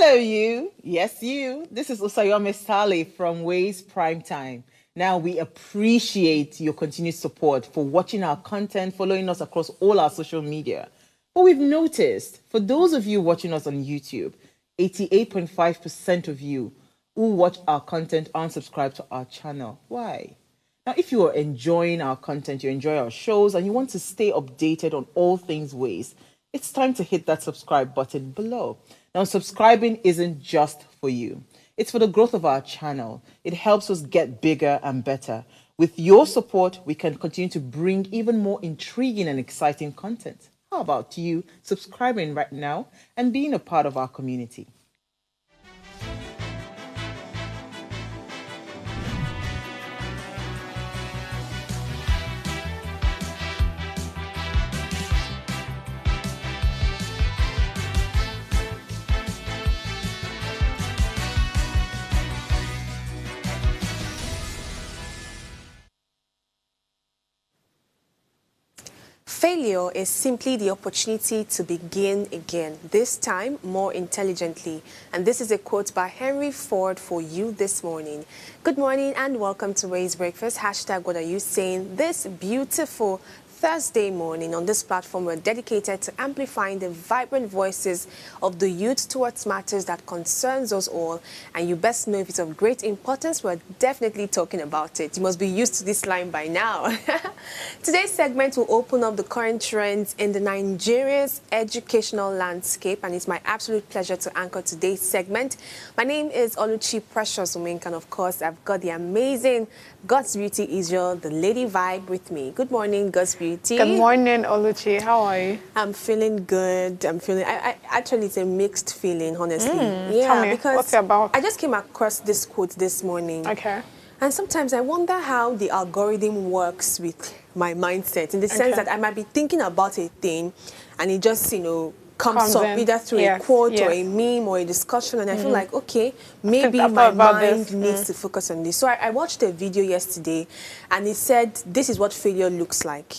Hello, you. Yes, you. This is Usayome Sale from Ways Prime Time. Now, we appreciate your continued support for watching our content, following us across all our social media. But we've noticed, for those of you watching us on YouTube, 88.5% of you who watch our content aren't subscribed to our channel. Why? Now, if you are enjoying our content, you enjoy our shows, and you want to stay updated on all things Ways, it's time to hit that subscribe button below. Now, subscribing isn't just for you. It's for the growth of our channel. It helps us get bigger and better. With your support, we can continue to bring even more intriguing and exciting content. How about you subscribing right now and being a part of our community? Failure is simply the opportunity to begin again, this time more intelligently. And this is a quote by Henry Ford for you this morning. Good morning and welcome to Ways Breakfast. Hashtag what are you saying this beautiful Thursday morning. On this platform, we're dedicated to amplifying the vibrant voices of the youth towards matters that concerns us all. And you best know if it's of great importance, we're definitely talking about it. You must be used to this line by now. Today's segment will open up the current trends in the Nigeria's educational landscape, and it's my absolute pleasure to anchor today's segment. My name is Oluchi Precious Umenka, and of course, I've got the amazing God's Beauty Israel, the lady vibe with me. Good morning, God's Beauty. Good morning, Oluchi. How are you? I'm feeling good. I actually, it's a mixed feeling, honestly. Tell me, because what's it about? I just came across this quote this morning. Okay. And sometimes I wonder how the algorithm works with my mindset, in the sense that I might be thinking about a thing and it just, comes up in. Either through a quote or a meme or a discussion, and I feel like, okay, maybe my mind needs to focus on this. So I watched a video yesterday and it said, this is what failure looks like.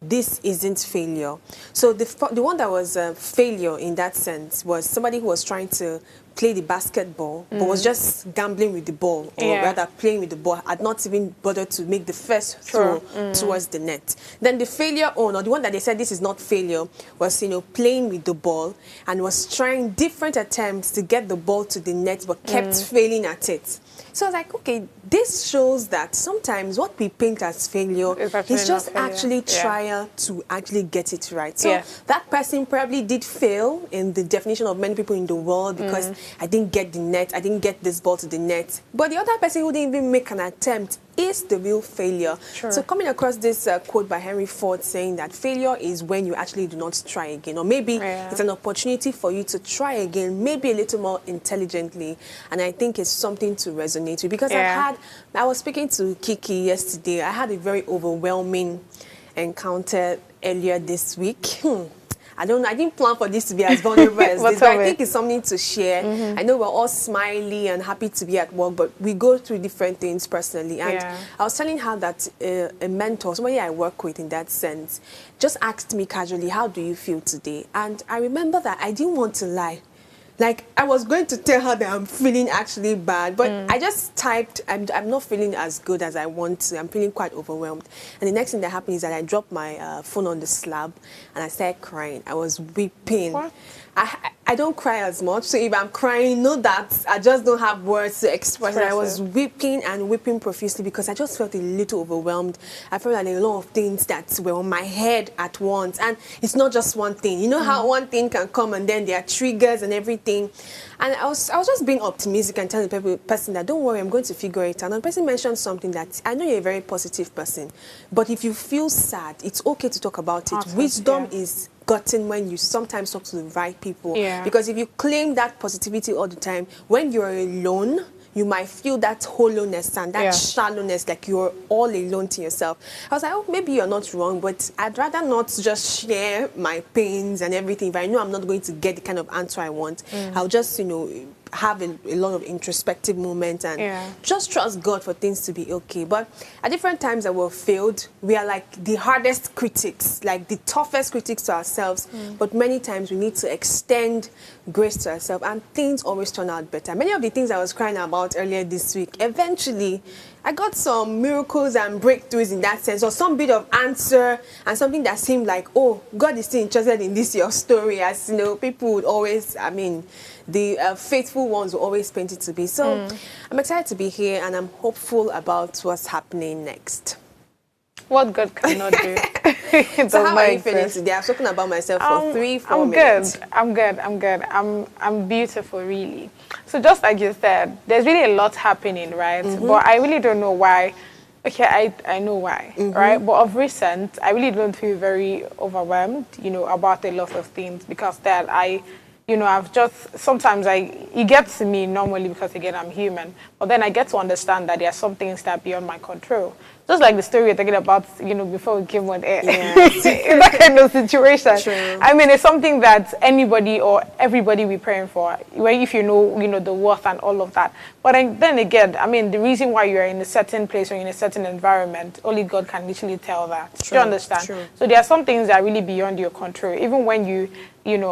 This isn't failure. So the one that was failure in that sense was somebody who was trying to play the basketball, but was just gambling with the ball, or rather playing with the ball, had not even bothered to make the first throw towards the net. Then the failure owner, the one that they said this is not failure, was playing with the ball and was trying different attempts to get the ball to the net, but kept failing at it. So I was like, okay, this shows that sometimes what we paint as failure is just actually trial to actually get it right. So that person probably did fail in the definition of many people in the world because I didn't get the net, I didn't get this ball to the net. But the other person who didn't even make an attempt is the real failure. So coming across this quote by Henry Ford saying that failure is when you actually do not try again, or maybe it's an opportunity for you to try again, maybe a little more intelligently. And I think it's something to resonate with, because I was speaking to Kiki yesterday. I had a very overwhelming encounter earlier this week. I didn't plan for this to be as vulnerable as this, but I think it's something to share. I know we're all smiley and happy to be at work, but we go through different things personally. And I was telling her that a mentor, somebody I work with in that sense, just asked me casually, how do you feel today? And I remember that I didn't want to lie. Like, I was going to tell her that I'm feeling actually bad, but I just typed, I'm not feeling as good as I want to. I'm feeling quite overwhelmed. And the next thing that happened is that I dropped my phone on the slab and I started crying. I was weeping. What? I don't cry as much, so if I'm crying, know that I just don't have words to express it. I was weeping and weeping profusely because I just felt a little overwhelmed. I felt like a lot of things that were on my head at once, and it's not just one thing. You know how one thing can come and then there are triggers and everything. And I was just being optimistic and telling the person that, don't worry, I'm going to figure it out. And the person mentioned something that, I know you're a very positive person, but if you feel sad, it's okay to talk about it. Wisdom is gotten when you sometimes talk to the right people. Because if you claim that positivity all the time, when you're alone, you might feel that hollowness and that shallowness, like you're all alone to yourself. I was like, oh, maybe you're not wrong, but I'd rather not just share my pains and everything. If I know I'm not going to get the kind of answer I want, I'll just, have a lot of introspective moments and just trust God for things to be okay. But at different times that we've failed, we are like the hardest critics, like the toughest critics to ourselves. But many times we need to extend grace to ourselves, and things always turn out better. Many of the things I was crying about earlier this week, eventually I got some miracles and breakthroughs in that sense, or some bit of answer and something that seemed like, oh, God is still interested in this, your story, as you know, people would always, I mean, the faithful ones will always paint it to be. So I'm excited to be here, and I'm hopeful about what's happening next. What God cannot do. So how are you feeling today? I've spoken about myself for 3-4 minutes. I'm good. I'm beautiful, really. So just like you said, there's really a lot happening, right? But I really don't know why. Okay, I know why, right? But of recent, I really don't feel very overwhelmed, you know, about a lot of things, because that I've just, sometimes it gets to me normally because, again, I'm human. But then I get to understand that there are some things that are beyond my control. Just like the story we're talking about, you know, before we came on air. In that kind of situation. True. I mean, it's something that anybody or everybody we're praying for, if you know the worth and all of that. But then again, I mean, the reason why you're in a certain place or in a certain environment, only God can literally tell that. True. Do you understand? True. So there are some things that are really beyond your control. Even when you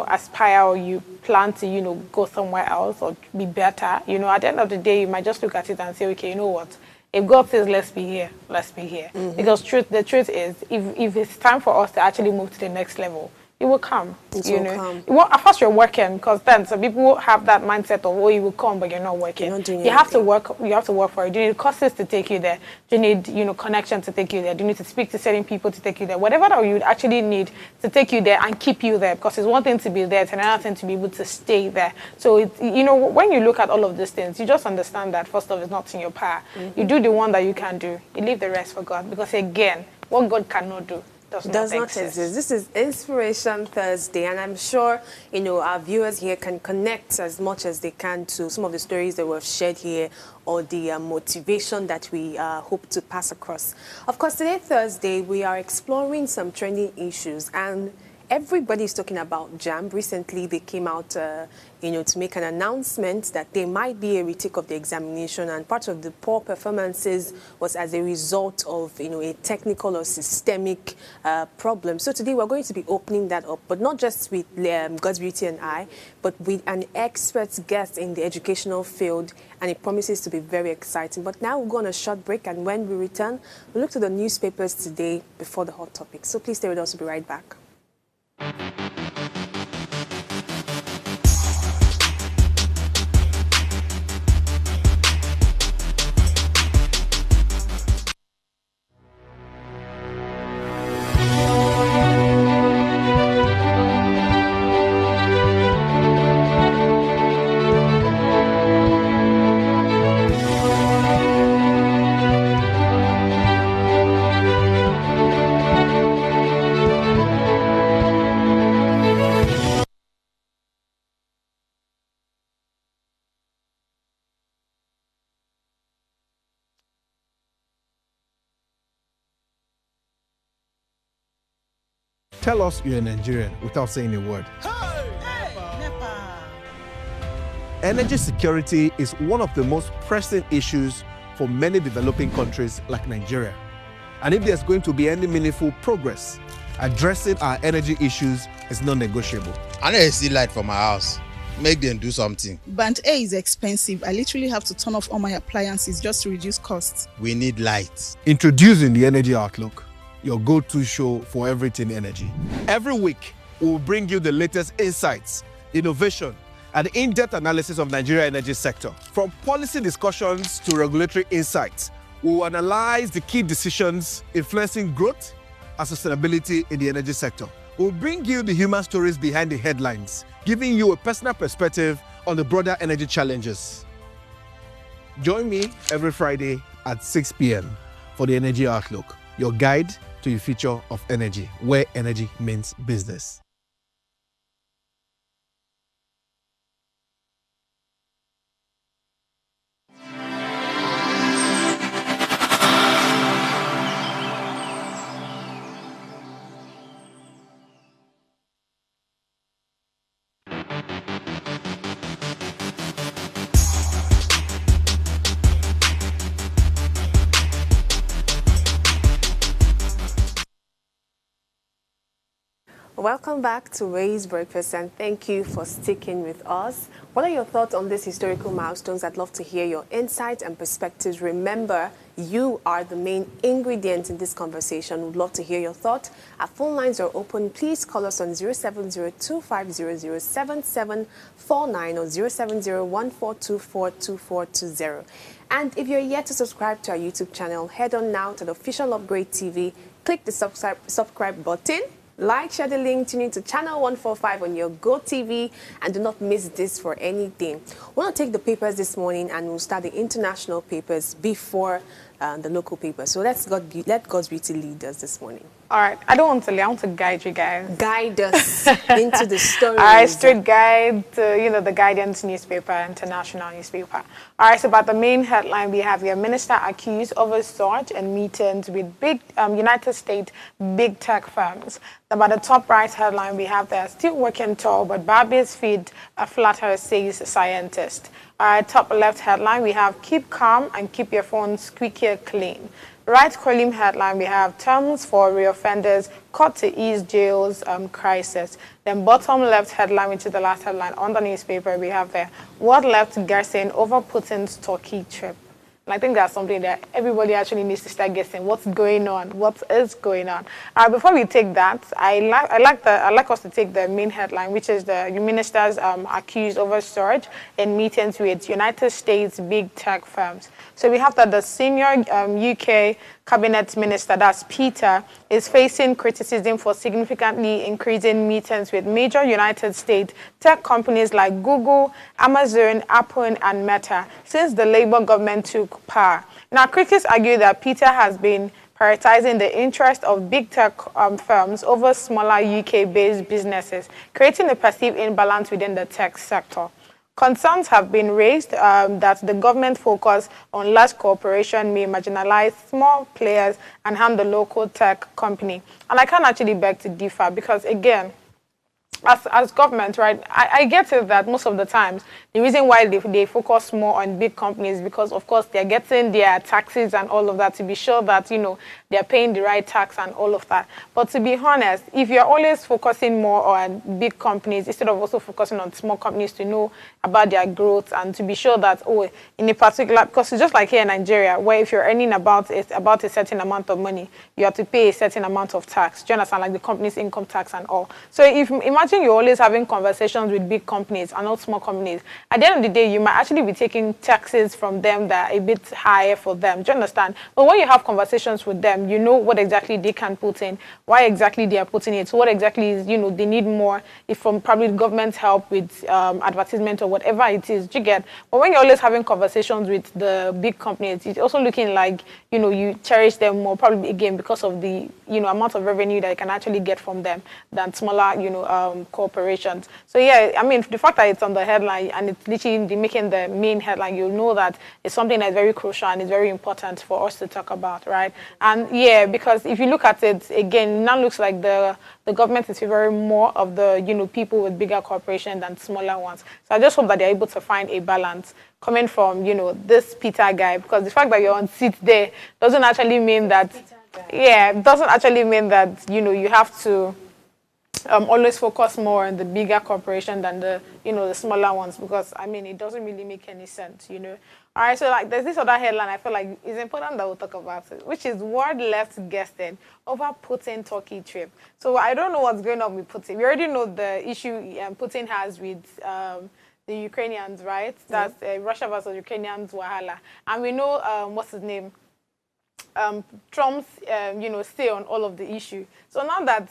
aspire or you plan to, go somewhere else or be better, at the end of the day, you might just look at it and say, okay, you know what? If God says, let's be here, let's be here. Because the truth is, if it's time for us to actually move to the next level, it will come. It will come. At first you're working, because then some people have that mindset of, oh, you will come, but you're not working. You're not doing you have to work. You have to work for it. Do you need courses to take you there? Do you need, connection to take you there? Do you need to speak to certain people to take you there? Whatever that you would actually need to take you there and keep you there, because it's one thing to be there, it's another thing to be able to stay there. So when you look at all of these things, you just understand that first of all, it's not in your power. You do the one that you can do. You leave the rest for God, because again, what God cannot do does not exist. This is Inspiration Thursday, and I'm sure our viewers here can connect as much as they can to some of the stories that we've shared here, or the motivation that we hope to pass across. Of course, today, Thursday, we are exploring some trending issues, and everybody is talking about JAMB. Recently, they came out, to make an announcement that there might be a retake of the examination, and part of the poor performances was as a result of, a technical or systemic problem. So today, we're going to be opening that up, but not just with God's Beauty and I, but with an expert guest in the educational field, and it promises to be very exciting. But now we'll go on a short break, and when we return, we'll look to the newspapers today before the hot topics. So please stay with us. We'll be right back. Tell us you're a Nigerian without saying a word. Energy security is one of the most pressing issues for many developing countries like Nigeria. And if there's going to be any meaningful progress, addressing our energy issues is non-negotiable. I need to see light for my house. Make them do something. Band A is expensive. I literally have to turn off all my appliances just to reduce costs. We need light. Introducing the Energy Outlook, your go-to show for everything energy. Every week, we will bring you the latest insights, innovation, and in-depth analysis of Nigeria energy sector. From policy discussions to regulatory insights, we will analyze the key decisions influencing growth and sustainability in the energy sector. We'll bring you the human stories behind the headlines, giving you a personal perspective on the broader energy challenges. Join me every Friday at 6 p.m. for the Energy Outlook, your guide to the future of energy, where energy means business. Welcome back to Ray's Breakfast, and thank you for sticking with us. What are your thoughts on these historical milestones? I'd love to hear your insights and perspectives. Remember, you are the main ingredient in this conversation. We'd love to hear your thoughts. Our phone lines are open. Please call us on 07025007749 or 07014242420. And if you're yet to subscribe to our YouTube channel, head on now to the official Upgrade TV. Click the subscribe button. Like, share the link, tune in to channel 145 on your Go TV, and do not miss this for anything. We're going to take the papers this morning, and we'll start the international papers before the local papers. So let God's beauty lead us this morning. All right, I don't want to lead, I want to guide you guys. Guide us into the story. All right, straight guide to, the Guardian's newspaper, international newspaper. All right, so about the main headline, we have your minister accused of assault and meetings with big United States big tech firms. About the top right headline, we have they're still working tall, but Barbies feed flatter, says scientist. All right, top left headline, we have keep calm and keep your phone squeaky clean. Right column headline, we have terms for reoffenders cut to ease jails crisis. Then bottom left headline, which is the last headline on the newspaper, we have there, what left guessing over Putin's Turkey trip. And I think that's something that everybody actually needs to start guessing. What's going on? What is going on? Before we take that, I like us to take the main headline, which is the ministers accused over surge in meetings with United States big tech firms. So we have that the senior UK cabinet minister, that's Peter, is facing criticism for significantly increasing meetings with major United States tech companies like Google, Amazon, Apple, and Meta since the Labour government took power. Now, critics argue that Peter has been prioritizing the interest of big tech firms over smaller UK-based businesses, creating a perceived imbalance within the tech sector. Concerns have been raised that the government focus on large corporations may marginalize small players and harm the local tech company. And I can't actually beg to differ because, again, as government, right, I get it that most of the times the reason why they focus more on big companies because, of course, they're getting their taxes and all of that to be sure that, they're paying the right tax and all of that. But to be honest, if you're always focusing more on big companies instead of also focusing on small companies to know about their growth and to be sure that, in a particular, because it's just like here in Nigeria, where if you're earning about a certain amount of money, you have to pay a certain amount of tax. Do you understand? Like the company's income tax and all. So if imagine you're always having conversations with big companies and not small companies, at the end of the day, you might actually be taking taxes from them that are a bit higher for them. Do you understand? But when you have conversations with them, you know what exactly they can put in, why exactly they are putting it, what exactly is, they need more, if from probably government's help with advertisement or whatever it is, do you get? But when you're always having conversations with the big companies, it's also looking like, you cherish them more, probably again because of the, amount of revenue that you can actually get from them than smaller, corporations. So yeah, I mean, the fact that it's on the headline and it's literally making the main headline, you'll know that it's something that's very crucial and it's very important for us to talk about, right? And yeah, because if you look at it again, now looks like the government is favoring more of the people with bigger corporations than smaller ones. So I just hope that they're able to find a balance coming from this Peter guy, because the fact that you're on seat there doesn't actually mean that you have to always focus more on the bigger corporation than the the smaller ones, because I mean it doesn't really make any sense. All right, so like there's this other headline I feel like it's important that we'll talk about it, which is world left guessing over Putin Turkey trip. So I don't know what's going on with Putin. We already know the issue Putin has with the Ukrainians, right? That's Russia versus Ukrainians wahala, and we know what's his name. Trump's, stay on all of the issue. So now that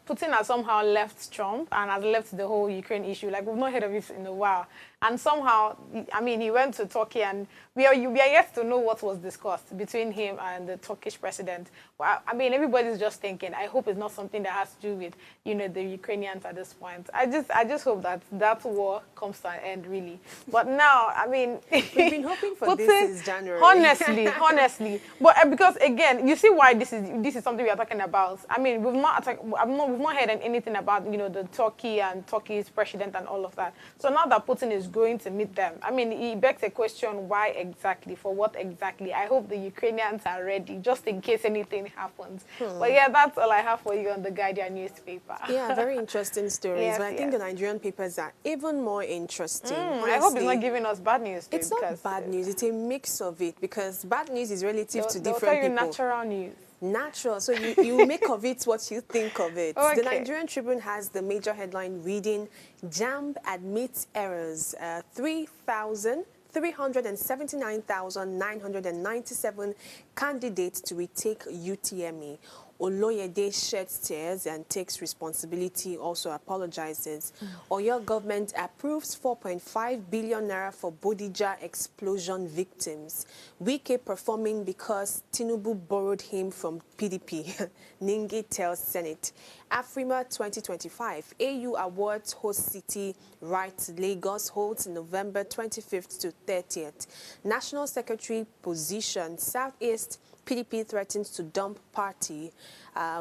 Putin has somehow left Trump and has left the whole Ukraine issue, like we've not heard of it in a while. And somehow, I mean, he went to Turkey and we are yet to know what was discussed between him and the Turkish president. Well, I mean, everybody's just thinking, I hope it's not something that has to do with, the Ukrainians at this point. I just hope that war comes to an end, really. But now, I mean... We've been hoping for this since January. Honestly. But because, again, you see why this is something we are talking about. I mean, we've not heard anything about, the Turkey and Turkey's president and all of that. So now that Putin is going to meet them. I mean, it begs a question, why exactly? For what exactly? I hope the Ukrainians are ready, just in case anything happens. But yeah, that's all I have for you on the Guardian newspaper. Yeah, very interesting stories. Yes, but I think the Nigerian papers are even more interesting. I hope it's not giving us bad news. It's not bad news. It's a mix of it, because bad news is relative to different tell you people. Natural news. Natural. So you make of it what you think of it. Okay. The Nigerian Tribune has the major headline reading, JAMB admits errors, 379,997 candidates to retake UTME. Oloyede sheds tears and takes responsibility, also apologizes. Oyo government approves 4.5 billion naira for Bodija explosion victims. Wike performing because Tinubu borrowed him from PDP. Ningi tells Senate. Afrima 2025. AU awards host city rights. Lagos holds November 25th to 30th. National Secretary position. Southeast PDP threatens to dump party.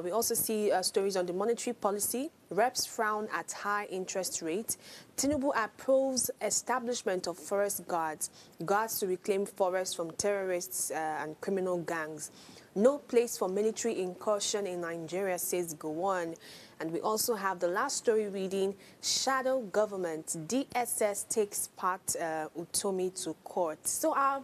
We also see stories on the monetary policy. Reps frown at high interest rate. Tinubu approves establishment of forest guards. Guards to reclaim forests from terrorists and criminal gangs. No place for military incursion in Nigeria, says Gowon. And we also have the last story reading, shadow government. DSS takes part Utomi to court. So our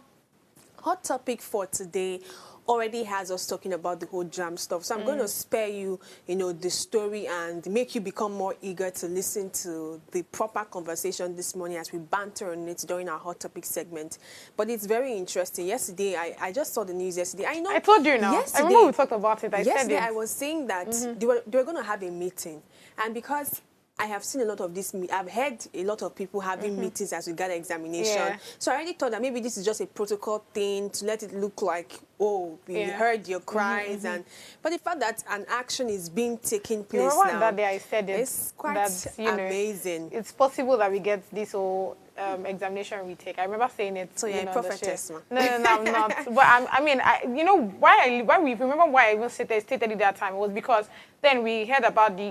hot topic for today already has us talking about the whole JAMB stuff. So I'm going to spare you, the story and make you become more eager to listen to the proper conversation this morning as we banter on it during our hot topic segment. But it's very interesting. Yesterday, I just saw the news yesterday. I told you now. Yesterday, I remember we talked about it. Yesterday, I was saying that they were going to have a meeting. And because I have seen a lot of this. I've heard a lot of people having meetings as regard examination. Yeah. So I already thought that maybe this is just a protocol thing to let it look like, oh, we heard your cries. But the fact that an action is being taken place now. That day I said it's quite amazing. It's possible that we get this whole examination retake. I remember saying it. So you're a prophetess, man. No, I'm not. But I mean, why we remember why I even stated it that time was because then we heard about the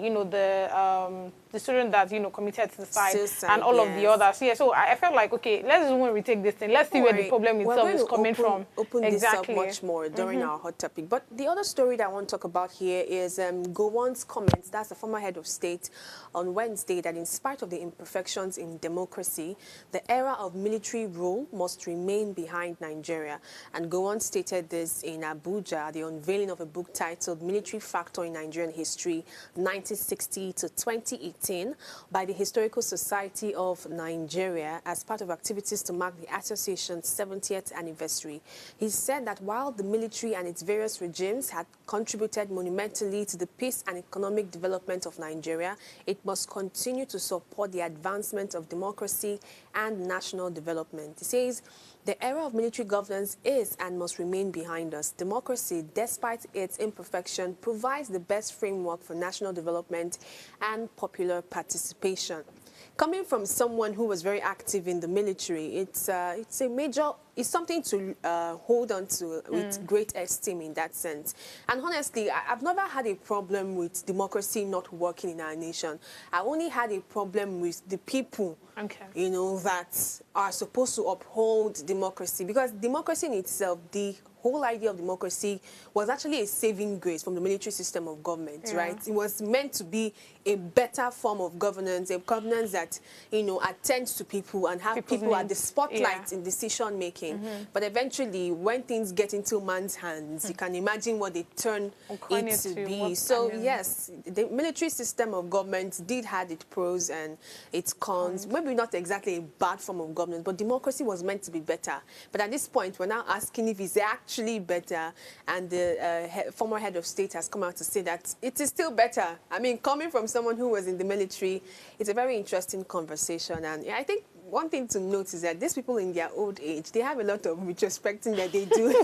student that committed suicide and all of the others. Yeah, so I felt like, okay, let's even retake this thing. Let's see where the problem itself is coming from. Open this up much more during our hot topic. But the other story that I want to talk about here is Gowon's comments. That's the former head of state on Wednesday, that in spite of the imperfections in democracy, the era of military rule must remain behind Nigeria. And Gowon stated this in Abuja at the unveiling of a book titled Military Factor in Nigerian History, 1960 to 2018, by the Historical Society of Nigeria as part of activities to mark the association's 70th anniversary. He said that while the military and its various regimes had contributed monumentally to the peace and economic development of Nigeria, it must continue to support the advancement of democracy and national development. He says, the era of military governance is and must remain behind us. Democracy, despite its imperfection, provides the best framework for national development and popular participation. Coming from someone who was very active in the military, it's something to hold on to with great esteem in that sense. And honestly, I've never had a problem with democracy not working in our nation. I only had a problem with the people, that are supposed to uphold democracy. Because democracy in itself, the whole idea of democracy was actually a saving grace from the military system of government, right? It was meant to be a better form of governance, a governance that, attends to people and have people at the spotlight in decision making. But eventually, when things get into man's hands, you can imagine what they turn it to be. So yes, the military system of government did have its pros and its cons. Maybe not exactly a bad form of governance, but democracy was meant to be better. But at this point, we're now asking if it's actually better, and the former head of state has come out to say that it is still better. I mean, coming from someone who was in the military, it's a very interesting conversation. And I think one thing to note is that these people in their old age, they have a lot of retrospecting that they do.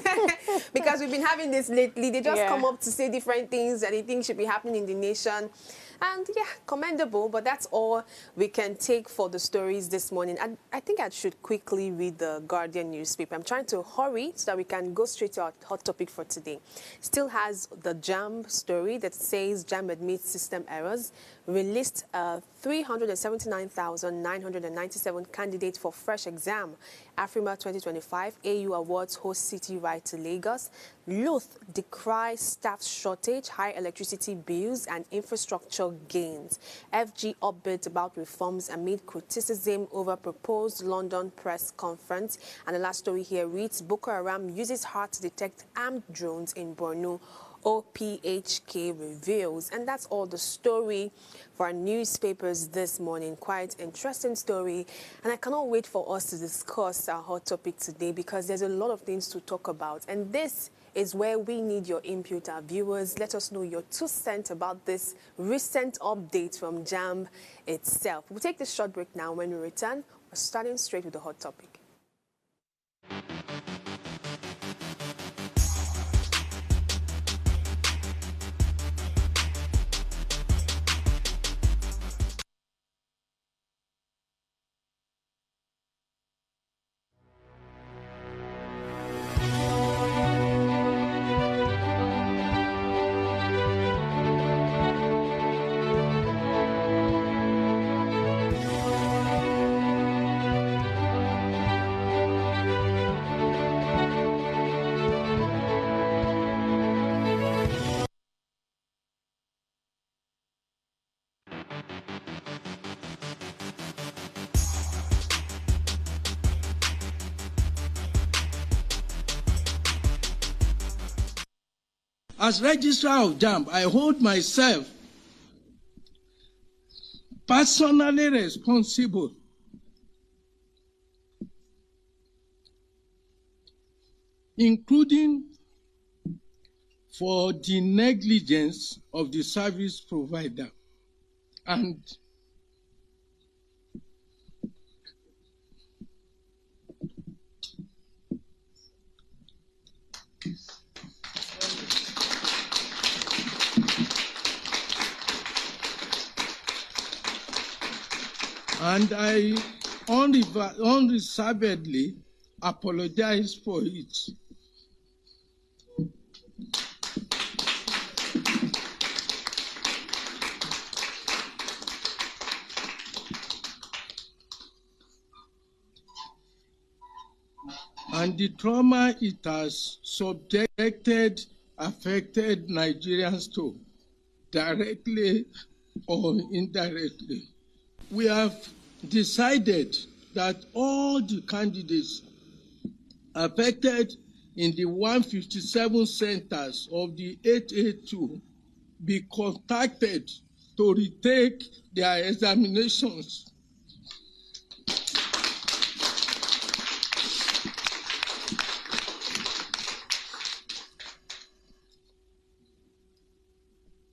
Because we've been having this lately. They just come up to say different things that they think should be happening in the nation. And yeah, commendable, but that's all we can take for the stories this morning. And I think I should quickly read the Guardian newspaper. I'm trying to hurry so that we can go straight to our hot topic for today. Still has the JAMB story that says JAMB admits system errors, released 379,997 candidates for fresh exam. Afrima 2025, AU awards host city right to Lagos. Luth decries staff shortage, high electricity bills and infrastructure gains. FG upbeat about reforms amid criticism over proposed London press conference. And the last story here reads, Boko Haram uses HART to detect armed drones in Borno. OPHK reveals. And that's all the story for our newspapers this morning. Quite interesting story. And I cannot wait for us to discuss our hot topic today because there's a lot of things to talk about. And this is where we need your input, our viewers. Let us know your 2 cents about this recent update from JAMB itself. We'll take this short break now. When we return, we're starting straight with the hot topic. As registrar of JAMB, I hold myself personally responsible including for the negligence of the service provider and I unreservedly apologize for it. And the trauma it has affected Nigerians to, directly or indirectly. We have decided that all the candidates affected in the 157 centers of the 882 be contacted to retake their examinations.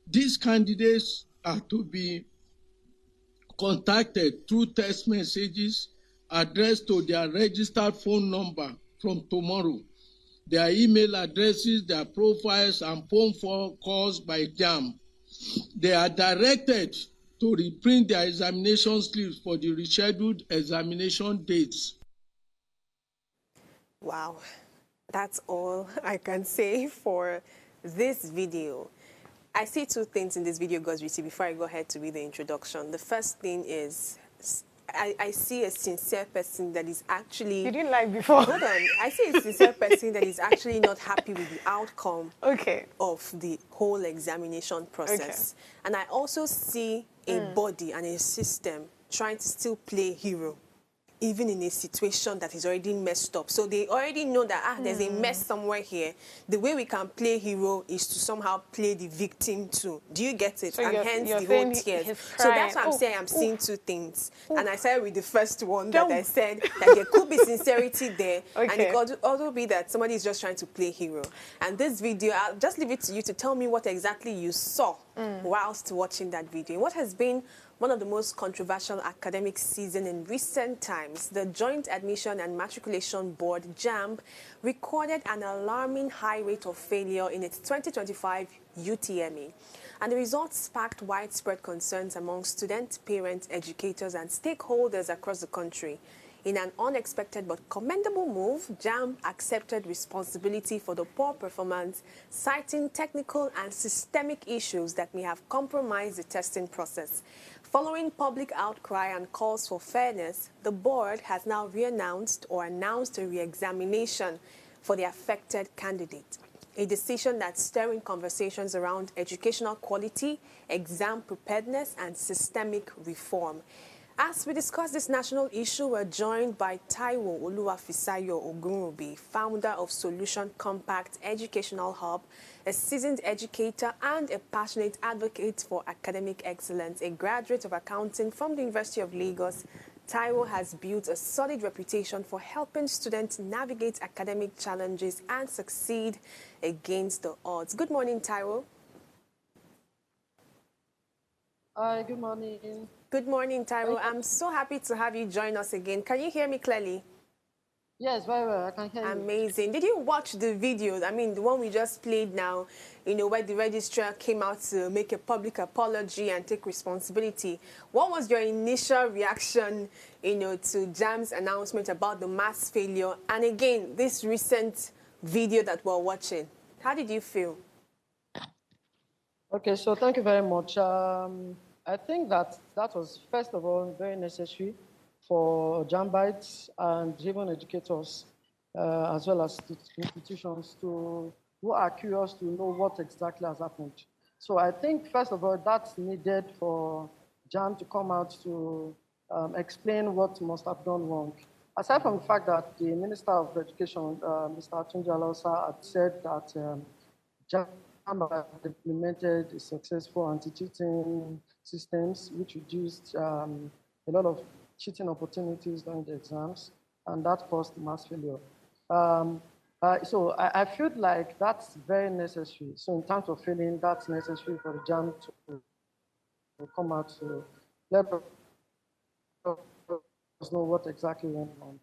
These candidates are to be contacted through text messages addressed to their registered phone number from tomorrow, their email addresses, their profiles, and phone calls by JAMB. They are directed to reprint their examination slips for the rescheduled examination dates. Wow, that's all I can say for this video. I see 2 things in this video, Gosriti, before I go ahead to read the introduction. The first thing is I see a sincere person that is actually... You didn't like before. Hold on. I see a sincere person that is actually not happy with the outcome of the whole examination process. Okay. And I also see a body and a system trying to still play hero, even in a situation that is already messed up. So they already know that, there's a mess somewhere here. The way we can play hero is to somehow play the victim too. Do you get it? So and hence the whole tears. So that's what I'm saying. I'm seeing 2 things. And I started with the first one that I said that there could be sincerity there. And it could also be that somebody is just trying to play hero. And this video, I'll just leave it to you to tell me what exactly you saw whilst watching that video. What has been one of the most controversial academic season in recent times, the Joint Admission and Matriculation Board, JAMB, recorded an alarming high rate of failure in its 2025 UTME. And the results sparked widespread concerns among students, parents, educators, and stakeholders across the country. In an unexpected but commendable move, JAMB accepted responsibility for the poor performance, citing technical and systemic issues that may have compromised the testing process. Following public outcry and calls for fairness, the board has now announced a re-examination for the affected candidate, a decision that's stirring conversations around educational quality, exam preparedness, and systemic reform. As we discuss this national issue, we're joined by Taiwo Ogunronbi, founder of Solution Compact Educational Hub, a seasoned educator and a passionate advocate for academic excellence, a graduate of accounting from the University of Lagos. Taiwo has built a solid reputation for helping students navigate academic challenges and succeed against the odds. Good morning, Taiwo. Hi, good morning. Good morning, Taiwo. I'm so happy to have you join us again. Can you hear me clearly? Yes, very well. I can hear you. Amazing. Did you watch the videos? I mean, the one we just played now, where the registrar came out to make a public apology and take responsibility. What was your initial reaction, to JAMB's announcement about the mass failure? And again, this recent video that we're watching. How did you feel? Okay, so thank you very much. I think that was, first of all, very necessary for JAMBites and even educators, as well as institutions who are curious to know what exactly has happened. So I think, first of all, that's needed for JAMB to come out to explain what must have gone wrong. Aside from the fact that the Minister of Education, Mr. Atunji Alausa, had said that JAMB had implemented successful anti-cheating systems, which reduced a lot of cheating opportunities during the exams, and that caused mass failure. So I feel like that's very necessary. So in terms of failing, that's necessary for the JAMB to come out to let us know what exactly went on.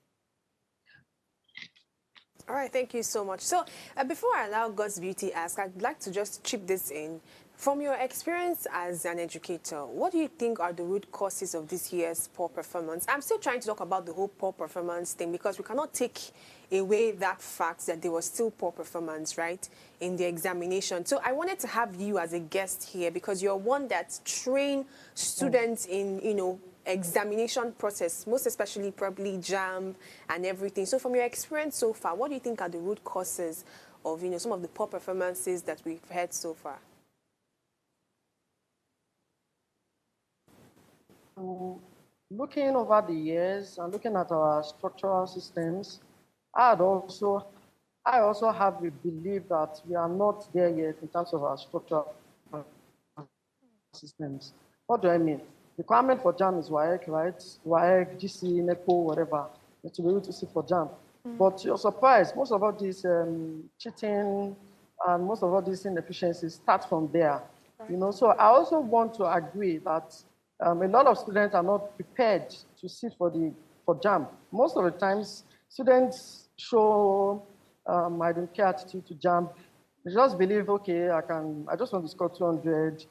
All right, thank you so much. So before I allow God's Beauty ask, I'd like to just chip this in. From your experience as an educator, what do you think are the root causes of this year's poor performance? I'm still trying to talk about the whole poor performance thing because we cannot take away that fact that there was still poor performance, right, in the examination. So I wanted to have you as a guest here because you're one that trains students in, examination process, most especially probably JAMB and everything. So from your experience so far, what do you think are the root causes of, some of the poor performances that we've had so far? Looking over the years and looking at our structural systems, I also have a belief that we are not there yet in terms of our structural systems. What do I mean? The requirement for JAMB is WAEC, right? WAEC, GC, NECO, whatever, to be able to sit for JAMB. But you're surprised, most of all these cheating and most of all these inefficiencies start from there. Right. So I also want to agree that a lot of students are not prepared to sit for JAMB. Most of the times, students show I don't care attitude to JAMB. They just believe, okay, I just want to score 200.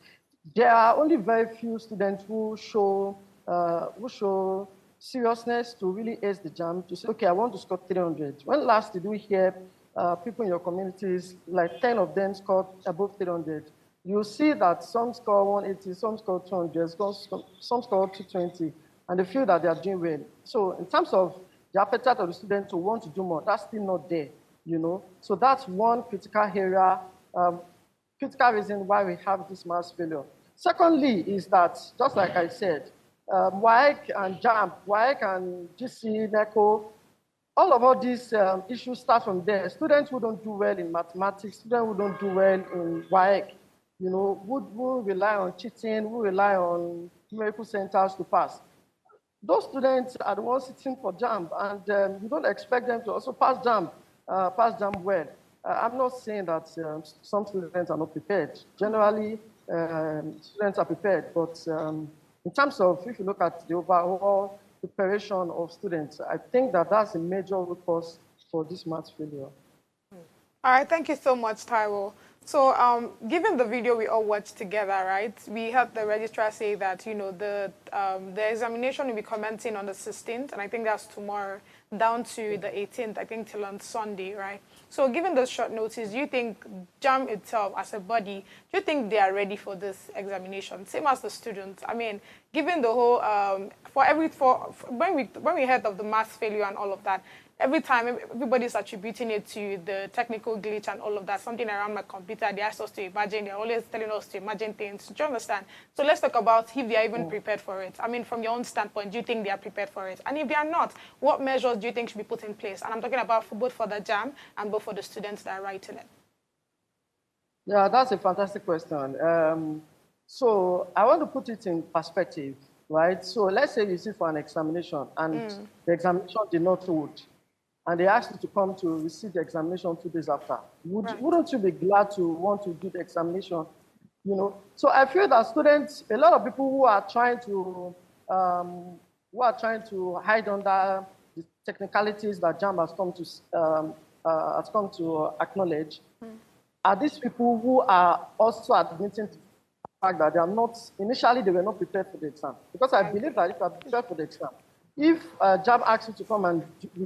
There are only very few students who show seriousness to really ace the JAMB, to say, okay, I want to score 300. When last did we hear people in your communities, like 10 of them scored above 300? You see that some score 180, some score 200, some score 220, and they feel that they are doing well. So in terms of the appetite of the student to want to do more, that's still not there, So that's one critical area, critical reason why we have this mass failure. Secondly is that, just like I said, WAEC and JAMB, WAEC and GC, NECO, all these issues start from there. Students who don't do well in mathematics, students who don't do well in WAEC, who rely on cheating, who rely on numerical centers to pass. Those students are the ones sitting for JAMB, and you don't expect them to also pass JAMB well. I'm not saying that some students are not prepared. Generally, students are prepared, but in terms of, if you look at the overall preparation of students, I think that that's a major root cause for this math failure. All right, thank you so much, Taiwo. So, given the video we all watched together, right, we heard the registrar say that, you know, the examination will be commencing on the 16th, and I think that's tomorrow, down to the 18th, I think till on Sunday, right? So, given the short notice, do you think JAMB itself, as a body, do you think they are ready for this examination? Same as the students. I mean, given the whole, when we heard of the math failure and all of that, every time everybody's attributing it to the technical glitch and all of that, something around my computer, they asked us to imagine, they're always telling us to imagine things. Do you understand? So let's talk about if they are even prepared for it. I mean, from your own standpoint, do you think they are prepared for it? And if they are not, what measures do you think should be put in place? And I'm talking about both for the JAMB and both for the students that are writing it. Yeah, that's a fantastic question. So I want to put it in perspective, right? So let's say you sit for an examination and the examination did not hold, and they asked you to come to receive the examination 2 days after. Wouldn't you be glad to want to do the examination? You know, so I feel that students, a lot of people who are trying to hide under the technicalities that JAMB has come to acknowledge, are these people who are also admitting to the fact that they are not, initially they were not prepared for the exam. Because I believe that if you are prepared for the exam, if JAMB asks you to come and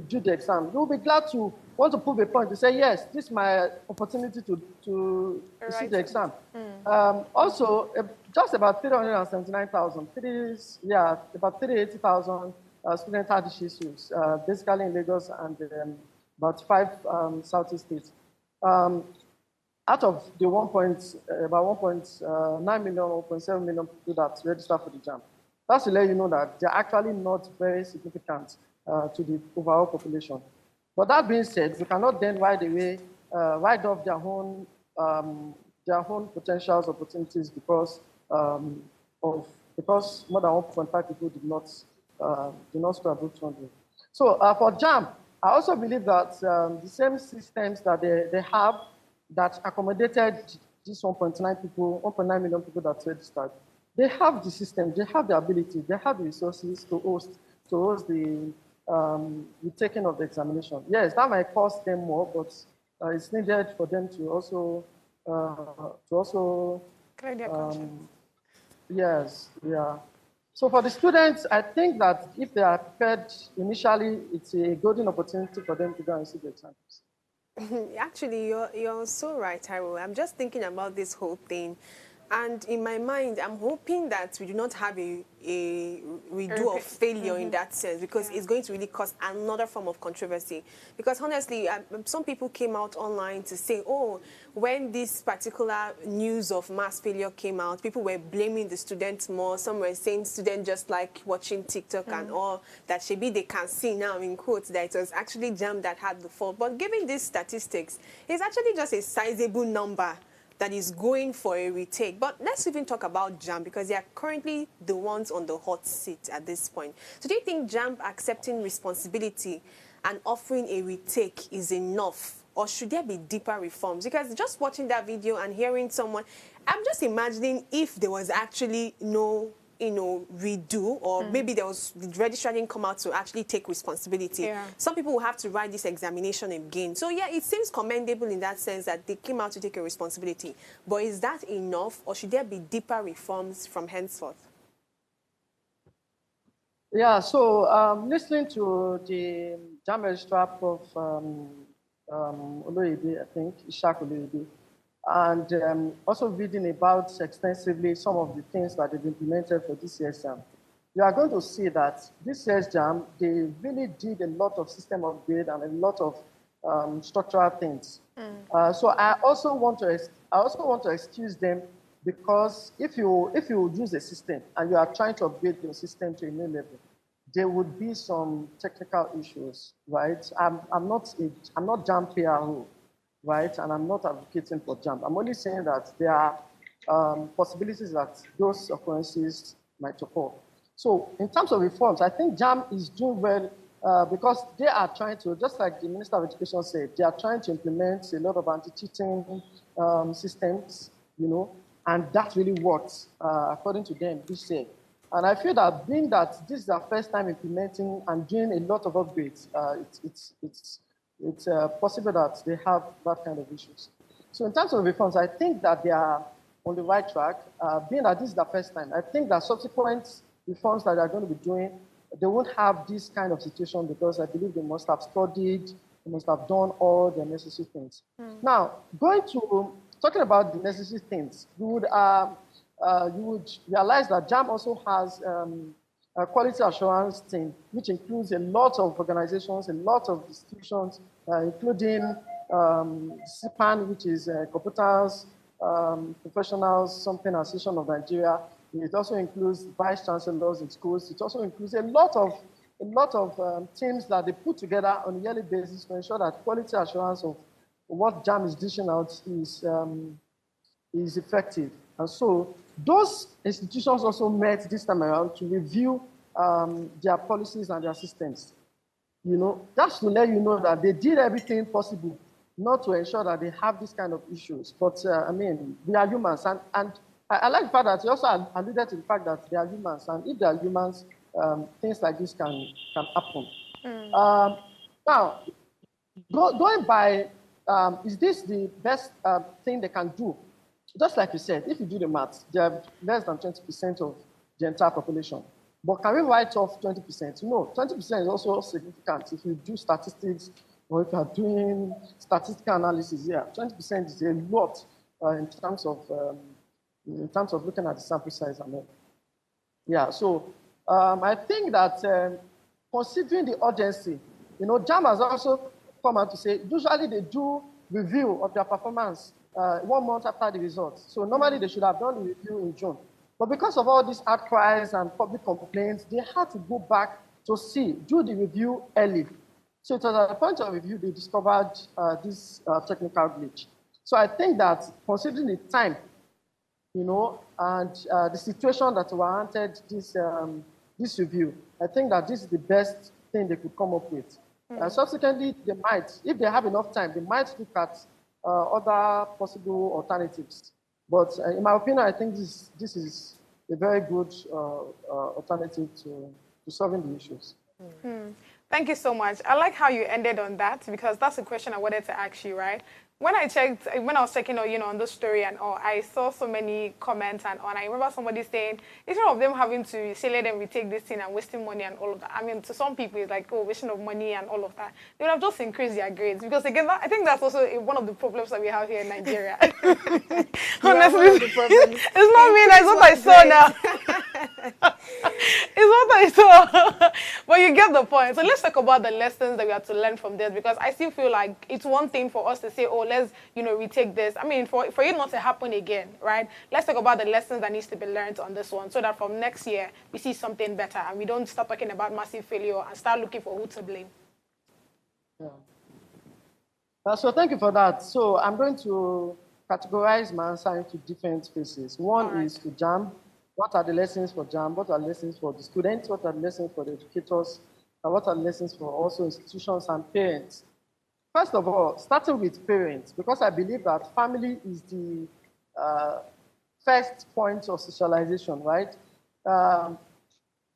do the exam, you'll be glad to want to prove a point to say, yes, this is my opportunity to receive the exam. Also, just about 379,000, about 380,000 students had issues, basically in Lagos and about 5 Southeast states. Out of the about 1.9 million, 1.7 million people that register for the JAMB. That's to let you know that they're actually not very significant to the overall population. But that being said, we cannot then write off their own potentials, opportunities because more than 1.5 people did not score above 200. So for JAMB, I also believe that the same systems that they have that accommodated these 1.9 million people that registered, they have the system, they have the ability, they have the resources to host the taking of the examination. Yes, that might cost them more, but it's needed for them to also clear their conscience. Yes, yeah. So for the students, I think that if they are prepared initially, it's a golden opportunity for them to go and receive the exams. Actually, you're so right, Taiwo. I'm just thinking about this whole thing. And in my mind, I'm hoping that we do not have a redo of failure in that sense, because it's going to really cause another form of controversy. Because honestly, some people came out online to say, oh, when this particular news of mass failure came out, people were blaming the students more. Some were saying students just like watching TikTok and all, that maybe they can see now, in quotes, that it was actually JAMB that had the fault. But given these statistics, it's actually just a sizable number that is going for a retake. But let's even talk about JAMB, because they are currently the ones on the hot seat at this point. So do you think JAMB accepting responsibility and offering a retake is enough, or should there be deeper reforms? Because just watching that video and hearing someone, I'm just imagining if there was actually no redo, or maybe the registrar didn't come out to actually take responsibility. Some people will have to write this examination again. So yeah, it seems commendable in that sense that they came out to take a responsibility. But is that enough, or should there be deeper reforms from henceforth? Yeah, so listening to the JAMB registrar, Prof. Oloyede, I think, Ishak Oloyede, and also reading about extensively some of the things that they've implemented for this year's JAMB, you are going to see that this year's JAMB, they really did a lot of system upgrade and a lot of structural things. So I also want to excuse them, because if you use a system and you are trying to upgrade your system to a new level, there would be some technical issues, right? I'm not JAMB PRO, right? And I'm not advocating for JAMB. I'm only saying that there are possibilities that those occurrences might occur. So in terms of reforms, I think JAMB is doing well because they are trying to, just like the Minister of Education said, they are trying to implement a lot of anti-cheating systems, and that really works according to them this year. And I feel that being that this is our first time implementing and doing a lot of upgrades, it's possible that they have that kind of issues. So in terms of reforms, I think that they are on the right track. Being that this is the first time, I think that subsequent reforms that they are going to be doing, they won't have this kind of situation because I believe they must have studied, they must have done all the necessary things. Now, talking about the necessary things, you would realize that JAMB also has a quality assurance team, which includes a lot of organizations, a lot of institutions, including CPAN, which is Computers Professionals Something Association of Nigeria. It also includes vice chancellors in schools. It also includes a lot of teams that they put together on a yearly basis to ensure that quality assurance of what JAMB is dishing out is effective. And so those institutions also met this time around to review their policies and their systems. Just to let you know that they did everything possible not to ensure that they have this kind of issues. But I mean, we are humans, and I like the fact that you also alluded to the fact that they are humans, and if they are humans, things like this can happen. Now, going by, is this the best thing they can do? Just like you said, if you do the maths, they have less than 20% of the entire population. But can we write off 20%? No, 20% is also significant. If you do statistics or if you are doing statistical analysis, 20% is a lot in terms of looking at the sample size and all. Yeah, so I think that considering the urgency, JAMB has also come out to say, usually they do review of their performance 1 month after the results. So normally they should have done the review in June. But because of all these outcries and public complaints, they had to go back to do the review early. So it was at the point of review they discovered this technical glitch. So I think that considering the time, and the situation that warranted this review, I think that this is the best thing they could come up with. Subsequently, they might, if they have enough time, they might look at other possible alternatives. But in my opinion, I think this is a very good alternative to solving the issues. Thank you so much. I like how you ended on that, because that's a question I wanted to ask you, right? When I was checking on the story and all, I saw so many comments and I remember somebody saying, instead of them having to say, let them retake this thing and wasting money and all of that. I mean, to some people, it's like, oh, wasting of money and all of that. They would have just increased their grades. Because again, I think that's also one of the problems that we have here in Nigeria. Honestly, it's not me, that's what I saw now. It's what I saw. But you get the point. So let's talk about the lessons that we have to learn from this, because I still feel like it's one thing for us to say, oh, let's retake this. I mean, for it not to happen again, right? Let's talk about the lessons that needs to be learned on this one, so that from next year we see something better and we don't start talking about massive failure and start looking for who to blame. Yeah. So thank you for that. So I'm going to categorize my answer into different phases. One is to JAMB. What are the lessons for JAMB? What are the lessons for the students? What are the lessons for the educators? And what are the lessons for also institutions and parents? First of all, starting with parents, because I believe that family is the first point of socialization, right?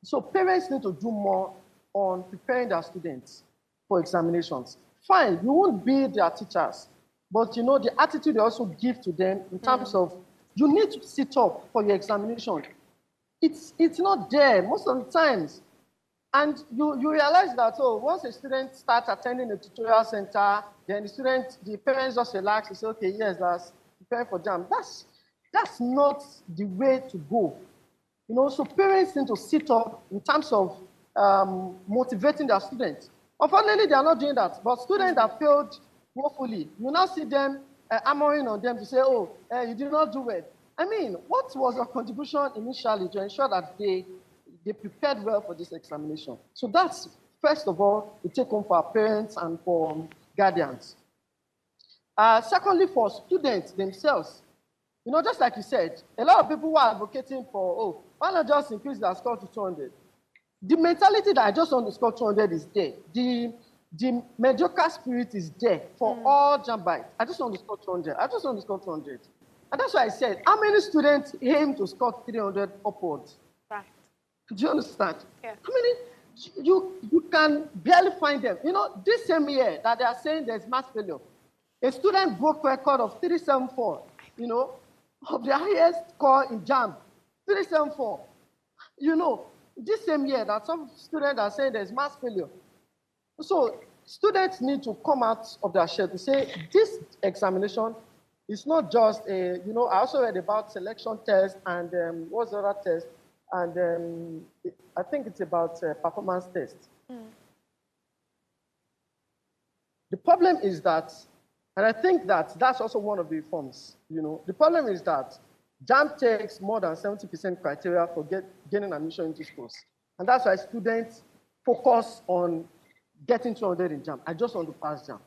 So parents need to do more on preparing their students for examinations. Fine, you won't be their teachers, but the attitude they also give to them in terms of, you need to sit up for your examination. It's not there most of the times. And you realize that, once a student starts attending a tutorial center, then the parents just relax and say, okay, yes, that's preparing for JAMB. That's not the way to go. So parents need to sit up in terms of motivating their students. Unfortunately, they are not doing that. But students that failed woefully, you now see them hammering on them to say, oh, you did not do well. I mean, what was your contribution initially to ensure that they prepared well for this examination? So that's, first of all, the take home for our parents and for guardians. Secondly, for students themselves, just like you said, a lot of people were advocating for, why not just increase their score to 200? The mentality that I just want to score 200 is there. The mediocre spirit is there for all JAMBites. I just want to score 200. I just want to score 200. And that's why I said, how many students aim to score 300 upwards? Right. Do you understand? Yeah. How many? You can barely find them. You know, this same year that they are saying there's mass failure, a student broke record of 374, you know, of the highest score in JAMB, 374. You know, this same year that some students are saying there's mass failure. So students need to come out of their shell to say this examination is not just a, you know, I also read about selection test and what's the other test? And I think it's about performance test. The problem is that, and I think that that's also one of the reforms, you know, the problem is that JAMB takes more than 70% criteria for gaining admission into schools. And that's why students focus on getting 200 in JAMB. I just want to pass JAMB.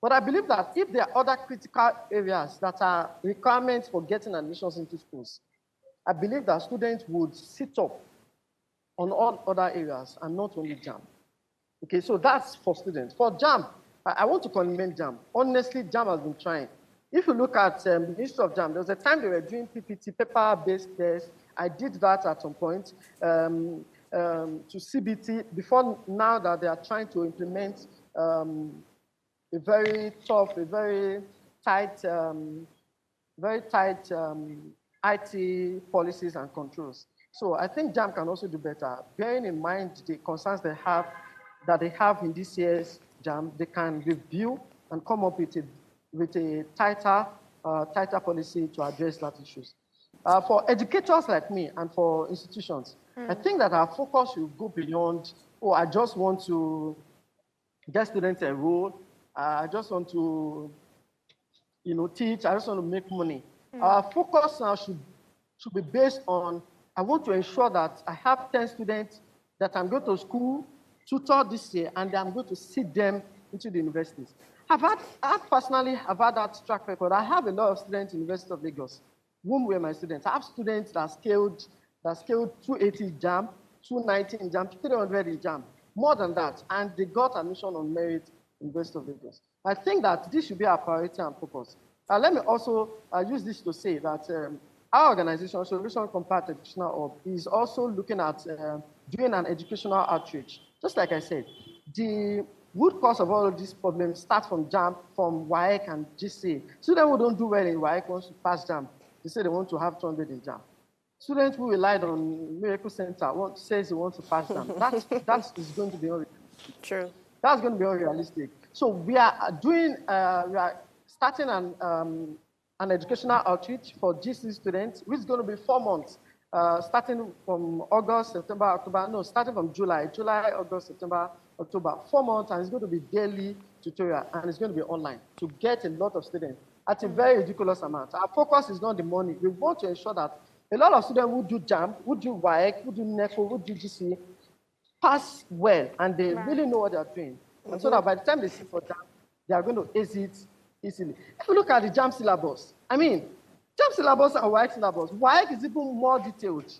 But I believe that if there are other critical areas that are requirements for getting admissions into schools, I believe that students would sit up on all other areas and not only JAMB. Okay, so that's for students. For JAMB, I want to commend JAMB. Honestly, JAMB has been trying. If you look at the history of JAMB, there was a time they were doing PPT, paper-based tests. I did that at some point to CBT, before now that they are trying to implement a very tough, a very tight IT policies and controls. So I think JAMB can also do better. Bearing in mind the concerns they have in this year's JAMB, they can review and come up with a tighter policy to address that issues. For educators like me and for institutions, I think that our focus should go beyond, oh, I just want to get students enrolled, I just want to, you know, teach, I just want to make money. Our focus now should be based on, I want to ensure that I have 10 students that I'm going to school, tutor this year, and I'm going to sit them into the universities. I personally have had that track record. I have a lot of students in the University of Lagos, whom were my students. I have students that scaled 280 in JAMB, 290 in JAMB, 300 in JAMB, more than that, and they got admission on merit in the University of Lagos. I think that this should be our priority and focus. Let me also use this to say that our organization, Solution Compact Educational Hub, is also looking at doing an educational outreach. Just like I said, the root cause of all of these problems start from JAMB, from WAEC and GCA. Students who don't do well in WAEC want to pass JAMB. They say they want to have 200 in JAMB. Students who relied on Miracle Center says they want to pass JAMB. That is going to be unrealistic. True. That's going to be unrealistic. So we are doing, we are starting an educational outreach for GC students, which is going to be 4 months, starting from August, September, October. No, starting from July, August, September, October. 4 months, and it's going to be daily tutorial, and it's going to be online to get a lot of students at a very ridiculous amount. Our focus is not the money. We want to ensure that a lot of students who do JAMB, who do WAEC, who do NECO, who do GC, pass well, and they really know what they're doing. And so that by the time they sit for JAMB, they are going to ace it easily. If you look at the JAMB syllabus, I mean, JAMB syllabus and WAEC syllabus, WAEC is even more detailed,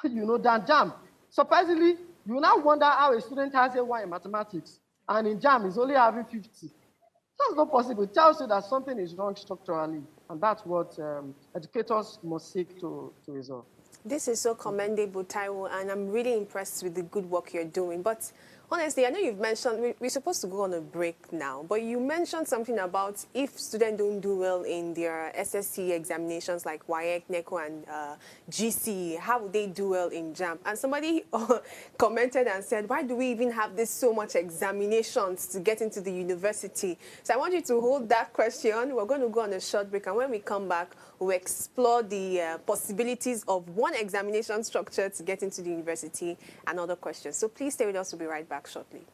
you know, than JAMB. Surprisingly, you now wonder how a student has a 1 in mathematics, and in JAMB is only having 50. That's not possible. It tells you that something is wrong structurally, and that's what educators must seek to resolve. This is so commendable, Taiwo, and I'm really impressed with the good work you're doing. But honestly, I know you've mentioned, we're supposed to go on a break now, but you mentioned something about if students don't do well in their SSC examinations like WAEC, NECO, and GCE, how would they do well in JAMB? And somebody commented and said, why do we even have this so much examinations to get into the university? So I want you to hold that question. We're going to go on a short break, and when we come back, we'll explore the possibilities of one examination structure to get into the university and other questions. So please stay with us. We'll be right back shortly.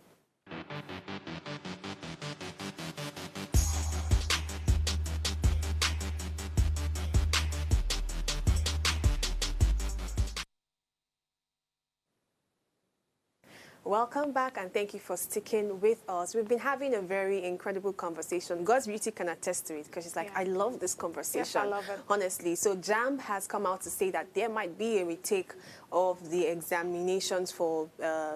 Welcome back, and thank you for sticking with us. We've been having a very incredible conversation. God's beauty can attest to it, because she's like, yeah. I love this conversation. Yes, I love it. Honestly. So JAMB has come out to say that there might be a retake of the examinations for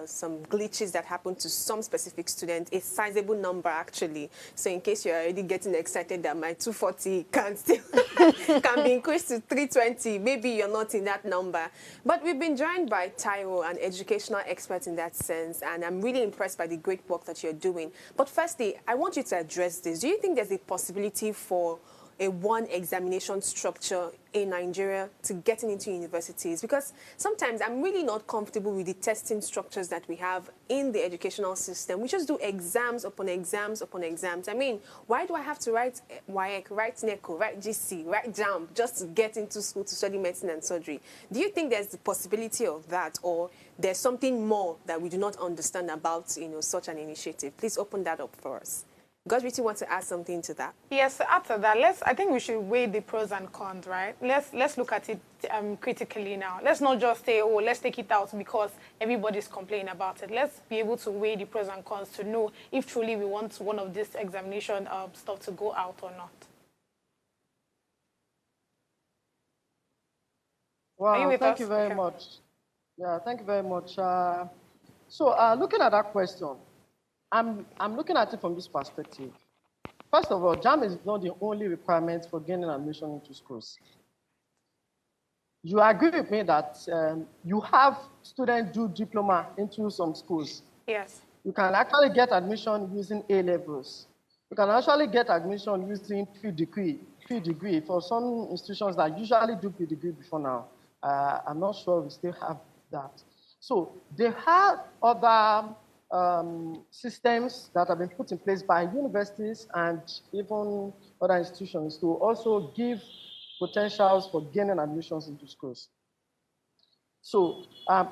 some glitches that happened to some specific students, a sizable number actually. So in case you're already getting excited that my 240 can't still can be increased to 320. Maybe you're not in that number. But we've been joined by Taiwo, an educational expert in that sense, and I'm really impressed by the great work that you're doing. But firstly, I want you to address this. Do you think there's a possibility for a one examination structure in Nigeria to getting into universities? Because sometimes I'm really not comfortable with the testing structures that we have in the educational system. We just do exams upon exams upon exams. I mean, why do I have to write WAEC, write NECO, write GC, write JAMB just to get into school to study medicine and surgery? Do you think there's the possibility of that, or there's something more that we do not understand about, such an initiative? Please open that up for us. Godwiti wants to add something to that. Yes, after that, I think we should weigh the pros and cons, right? Let's look at it critically now. Let's not just say, oh, let's take it out because everybody's complaining about it. Let's be able to weigh the pros and cons to know if truly we want one of this examination stuff to go out or not. Well, thank you very much. Yeah, thank you very much. Looking at that question, I'm looking at it from this perspective. First of all, JAMB is not the only requirement for gaining admission into schools. You agree with me that you have students do diploma into some schools. Yes. You can actually get admission using A levels. You can actually get admission using pre-degree for some institutions that usually do pre-degree before now. I'm not sure we still have that. So they have other systems that have been put in place by universities and even other institutions to also give potentials for gaining admissions into schools. So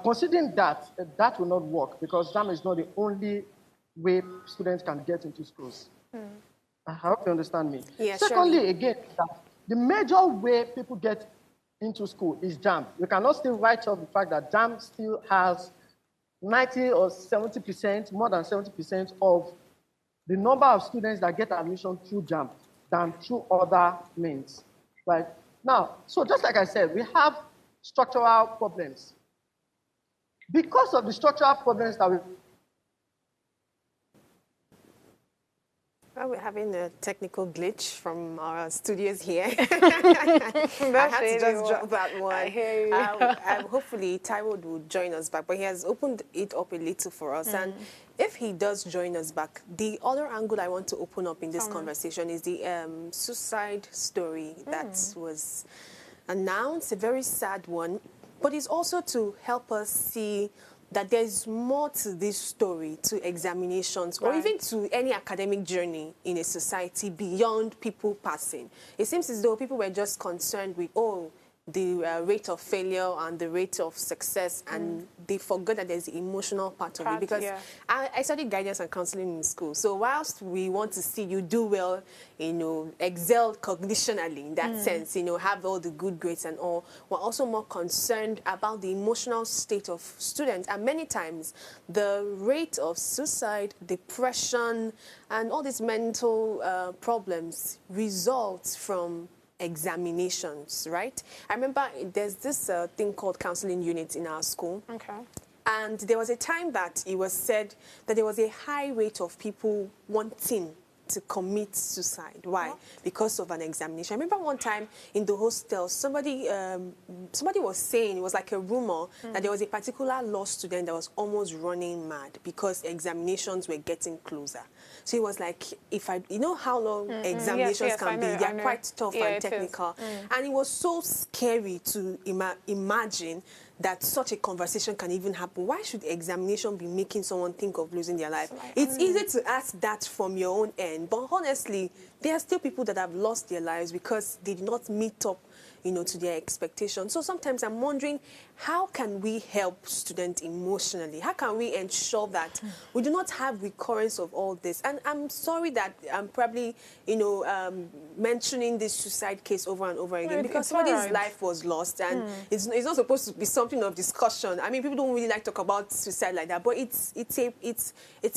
considering that will not work because JAMB is not the only way students can get into schools. I hope you understand me. Yeah, Secondly, surely. again, the major way people get into school is JAMB. We cannot still write off the fact that JAMB still has 90 or 70%, more than 70% of the number of students that get admission through JAMB than through other means. Right? Now, so just like I said, we have structural problems. Because of the structural problems that we Well, we're having a technical glitch from our studios here. I had to just drop that one. I hear you. Hopefully, Taiwo will join us back, but he has opened it up a little for us. And if he does join us back, the other angle I want to open up in this conversation is the suicide story that was announced, a very sad one, but it's also to help us see that there's more to this story, to examinations, or even to any academic journey in a society beyond people passing. It seems as though people were just concerned with, the rate of failure and the rate of success, and they forgot that there's the emotional part of it. Because I studied guidance and counseling in school. So whilst we want to see you do well, excel cognitionally in that sense, have all the good grades and all, we're also more concerned about the emotional state of students. And many times, the rate of suicide, depression, and all these mental problems results from examinations, right? I remember there's this thing called counseling unit in our school. Okay. And there was a time that it was said that there was a high rate of people wanting to commit suicide. Why? What? Because of an examination. I remember one time in the hostel, somebody was saying, it was like a rumor, that there was a particular law student that was almost running mad because examinations were getting closer. So it was like, you know how long examinations can be? They are quite tough and technical. And it was so scary to imagine that such a conversation can even happen. Why should examination be making someone think of losing their life? It's easy to ask that from your own end, but honestly, there are still people that have lost their lives because they did not meet up, to their expectations. So sometimes I'm wondering, how can we help students emotionally? How can we ensure that we do not have recurrence of all this? And I'm sorry that I'm probably, mentioning this suicide case over and over again, because somebody's life was lost, and it's not supposed to be something of discussion. I mean, people don't really like to talk about suicide like that, but it's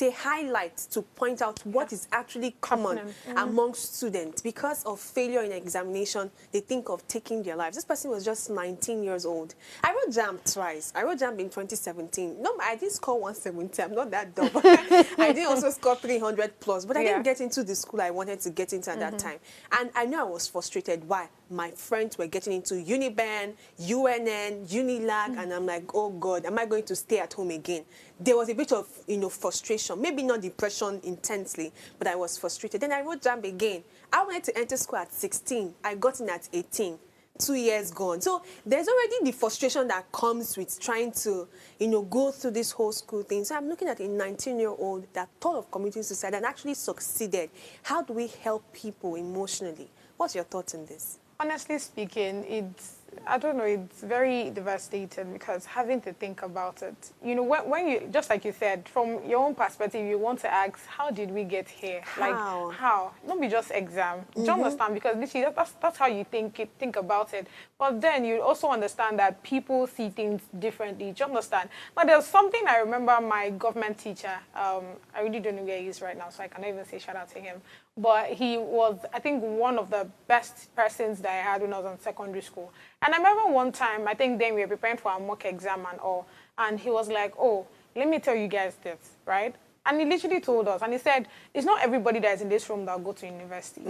a highlight to point out what is actually common amongst students. Because of failure in examination, they think of taking impacting their lives. This person was just 19 years old. I wrote JAMB twice. I wrote JAMB in 2017. No, I didn't score 170. I'm not that dumb. I didn't also score 300 plus, but I didn't get into the school I wanted to get into at that time. And I knew I was frustrated. Why? My friends were getting into Uniben, UNN, Unilag, and I'm like, oh God, am I going to stay at home again? There was a bit of, frustration, maybe not depression intensely, but I was frustrated. Then I wrote JAMB again. I wanted to enter school at 16. I got in at 18. 2 years gone. So there's already the frustration that comes with trying to, go through this whole school thing. So I'm looking at a 19-year-old that thought of committing suicide and actually succeeded. How do we help people emotionally? What's your thoughts on this? Honestly speaking, I don't know, it's very devastating because having to think about it. When you, just like you said, from your own perspective, you want to ask, how did we get here? How? Like, how? Not be just exam. Do you understand? Because literally, that's how you think about it. But then you also understand that people see things differently. Do you understand? But there's something I remember my government teacher, I really don't know where he is right now, so I cannot even say shout out to him. But he was, I think, one of the best persons that I had when I was in secondary school. And I remember one time, I think then we were preparing for our mock exam and all, and he was like, oh, let me tell you guys this, right? And he literally told us, and he said, it's not everybody that is in this room that will go to university.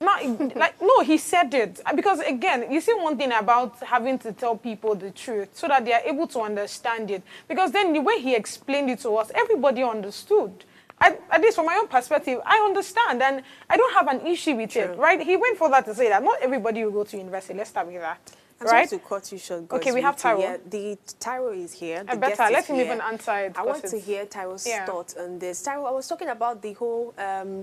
No, he said it. Because, again, you see one thing about having to tell people the truth so that they are able to understand it. Because then the way he explained it to us, everybody understood. At least from my own perspective, I understand, and I don't have an issue with it, right? He went further to say that not everybody will go to university. Let's start with that. I'm sorry to cut you short. Okay, we have Taiwo. The Taiwo is here. Better. Let him even answer it. I want to hear Taiwo's thoughts on this. Taiwo, I was talking about the whole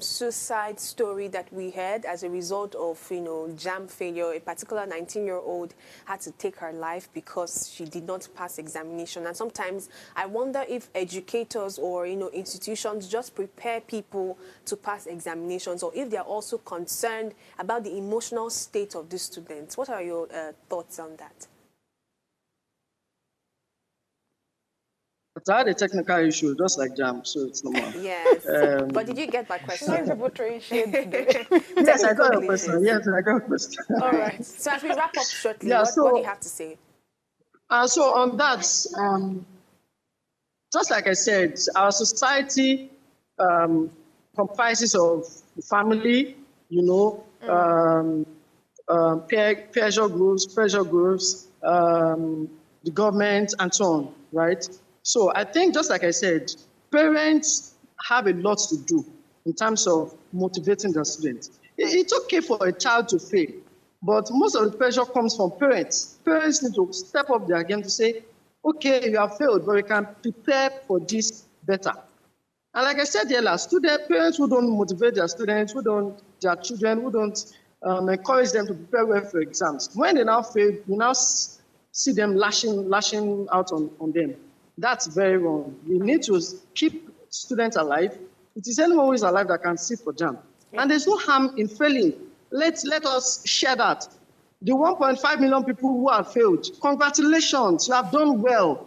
suicide story that we had as a result of, JAMB failure. A particular 19-year-old had to take her life because she did not pass examination. And sometimes I wonder if educators or, institutions just prepare people to pass examinations, or if they are also concerned about the emotional state of the students. What are your thoughts on that? It's had a technical issue, just like JAMB, so it's normal. Yes. But did you get my question? Yes, I got your question. Yes, I got your question. All right. So as we wrap up shortly, what do you have to say? So on that, just like I said, our society comprises of family, pressure groups, the government, and so on, right? So I think, just like I said, parents have a lot to do in terms of motivating their students. It's okay for a child to fail, but most of the pressure comes from parents. Parents need to step up their game to say, okay, you have failed, but we can prepare for this better. And like I said earlier, parents who don't motivate their students, their children, who don't encourage them to prepare well for exams. When they now fail, you now see them lashing out on them. That's very wrong. We need to keep students alive. It is anyone who is alive that can sit for JAMB. Yeah. And there's no harm in failing. Let us share that. The 1.5 million people who have failed, congratulations, you have done well.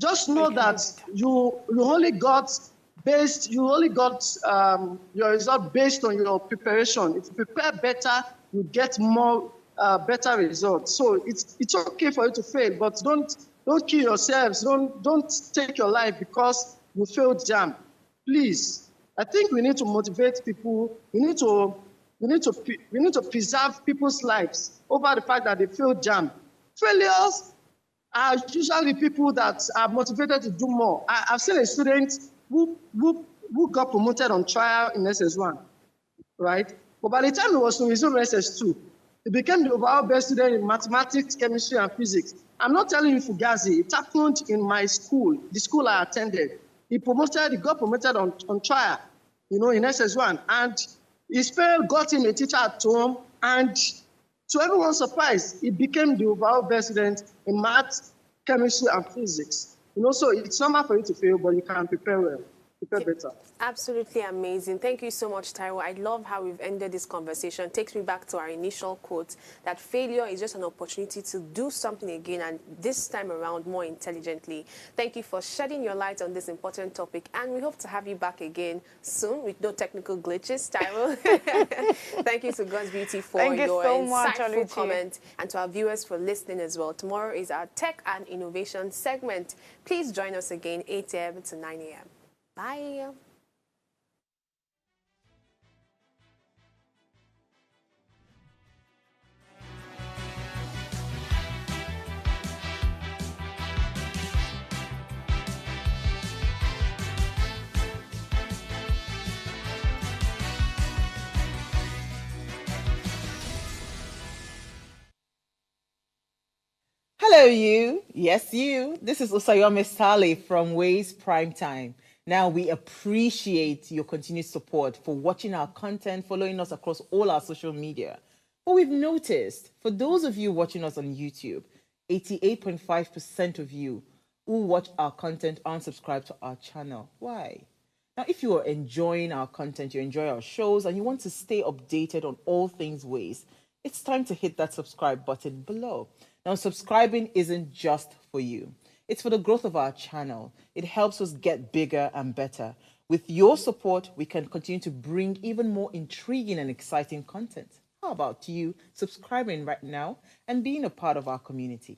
Just know that you only got your result based on your preparation. If you prepare better, you get more better results. So it's okay for you to fail, but don't kill yourselves. Don't take your life because you failed JAMB. Please, I think we need to motivate people. We need to preserve people's lives over the fact that they failed JAMB. Failures are usually people that are motivated to do more. I've seen a student who got promoted on trial in SS1, right? But by the time he was to resume SS2, he became the overall best student in mathematics, chemistry, and physics. I'm not telling you Fugazi. It happened in my school, the school I attended. He got promoted on trial, in SS1. And his parents got him a teacher at home, and to everyone's surprise, he became the overall best student in math, chemistry, and physics. So it's normal for you to fail, but you can prepare well. prepare better. Absolutely amazing. Thank you so much, Taiwo. I love how we've ended this conversation. It takes me back to our initial quote that failure is just an opportunity to do something again, and this time around more intelligently. Thank you for shedding your light on this important topic, and we hope to have you back again soon with no technical glitches, Taiwo. Thank you to God's Beauty for your insightful comment, and to our viewers for listening as well. Tomorrow is our Tech and Innovation segment. Please join us again 8 a.m. to 9 a.m. Bye. Hello, you. Yes, you. This is Osayome Sale from Ways Primetime. Now, we appreciate your continued support for watching our content, following us across all our social media. But we've noticed, for those of you watching us on YouTube, 88.5% of you who watch our content aren't subscribed to our channel. Why? Now, if you are enjoying our content, you enjoy our shows, and you want to stay updated on all things Ways, it's time to hit that subscribe button below. Now, subscribing isn't just for you. It's for the growth of our channel. It helps us get bigger and better. With your support, we can continue to bring even more intriguing and exciting content. How about you subscribing right now and being a part of our community?